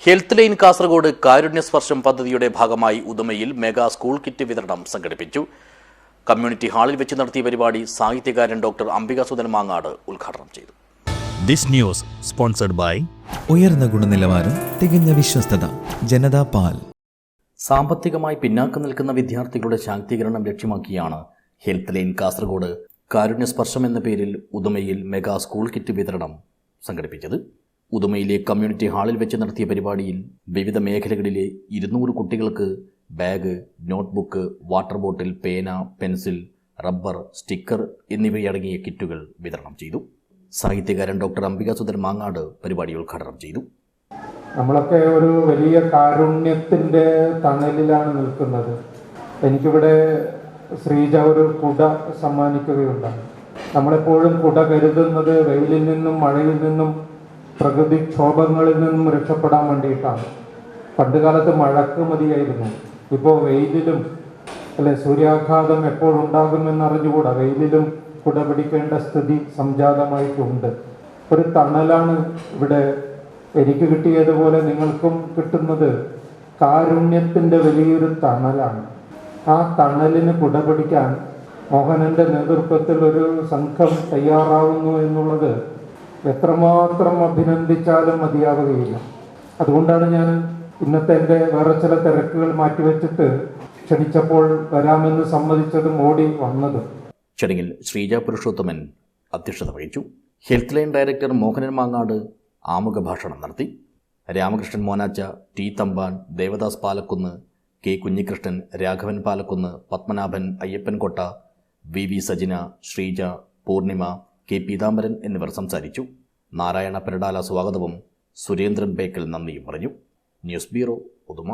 Health line Kasaragod കാരുണ്യ സ്പർശം പദ്ധതിയുടെ ഭാഗമായി ഉദുമയിൽ മെഗാ സ്കൂൾ കിറ്റ് വിതരണം സംഘടിപ്പിച്ചു. കമ്മ്യൂണിറ്റി ഹാളിൽ വെച്ച് നടത്തിയ പരിപാടി സാഹിത്യകാരൻ ഡോക്ടർ അംബികാസുധൻ മാങ്ങാട് ഉദ്ഘാടനം ചെയ്തു. ദിസ് ന്യൂസ് സ്പോൺസർഡ് ബൈ ഉയർന്ന ഗുണനിലവാരം, തികഞ്ഞ വിശ്വസ്തത, ജനതാ പാൽ. സാമ്പത്തികമായി പിന്നാക്കം നിൽക്കുന്ന വിദ്യാർത്ഥികളുടെ ശാക്തീകരണം ലക്ഷ്യമാക്കിയാണ് ഹെൽത്ത് ലൈൻ കാസർഗോഡ് കാരുണ്യ സ്പർശം എന്ന പേരിൽ ഉദുമയിൽ മെഗാ സ്കൂൾ കിറ്റ് വിതരണം സംഘടിപ്പിച്ചത്. ഉദുമയിലെ കമ്മ്യൂണിറ്റി ഹാളിൽ വെച്ച് നടത്തിയ പരിപാടിയിൽ വിവിധ മേഖലകളിലെ 200 കുട്ടികൾക്ക് ബാഗ്, നോട്ട്ബുക്ക്, വാട്ടർ ബോട്ടിൽ, പേന, പെൻസിൽ, റബ്ബർ, സ്റ്റിക്കർ എന്നിവയടങ്ങിയ കിറ്റുകൾ വിതരണം ചെയ്തു. സാഹിത്യകാരൻ ഡോക്ടർ അംബികാസുധൻ മാങ്ങാട് പരിപാടി ഉദ്ഘാടനം ചെയ്തു. നമ്മളൊക്കെ ഒരു വലിയ കാരുണ്യത്തിൻ്റെ തണലിലാണ് നിൽക്കുന്നത്. എനിക്കിവിടെ ശ്രീജ ഒരു കുട സമ്മാനിക്കുകയുണ്ടായി. നമ്മളെപ്പോഴും കുട കരുതുന്നത് വെയിലിൽ നിന്നും മഴയിൽ നിന്നും പ്രകൃതിക്ഷോഭങ്ങളിൽ നിന്നും രക്ഷപ്പെടാൻ വേണ്ടിയിട്ടാണ്. പണ്ടുകാലത്ത് മഴക്ക് മതിയായിരുന്നു. ഇപ്പോൾ വെയിലിലും സൂര്യാഘാതം എപ്പോഴുണ്ടാകുമെന്നറിഞ്ഞുകൂടാ, വെയിലിലും കുട പിടിക്കേണ്ട സ്ഥിതി സംജാതമായിട്ടുണ്ട്. ഒരു തണലാണ് ഇവിടെ എനിക്ക് കിട്ടിയതുപോലെ നിങ്ങൾക്കും കിട്ടുന്നത്. കാരുണ്യത്തിൻ്റെ വലിയൊരു തണലാണ്. ആ തണലിന് കുട പിടിക്കാൻ മോഹനൻ്റെ നേതൃത്വത്തിൽ ഒരു സംഘം തയ്യാറാവുന്നു എന്നുള്ളത് എത്രമാത്രം അഭിനന്ദിച്ചാലും മതിയാവുകയില്ല. അതുകൊണ്ടാണ് ഞാൻ ഇന്നത്തെ എൻ്റെ വേറെ ചില തിരക്കുകൾ മാറ്റിവെച്ചിട്ട് ക്ഷണിച്ചപ്പോൾ വരാമെന്ന് സമ്മതിച്ചതും ഓടി വന്നതും. ചടങ്ങിൽ ശ്രീജ പുരുഷോത്തമൻ അധ്യക്ഷത വഹിച്ചു. Health line director Mohanan Mangad ആമുഖ ഭാഷണം നടത്തി. Ramakrishnan Monacha, T Thampan, Devadas Palakkunnu, K Kunhikrishnan, Raghavan Palakkunnu, Padmanabhan, Ayyappankotta, V Sajina, Sreeja, Poornima, K Peethambaran എന്നിവർ സംസാരിച്ചു. നാരായണ പെരടാല സ്വാഗതവും സുരേന്ദ്രൻ ബേക്കൽ നന്ദിയും പറഞ്ഞു. News bureau, Uduma.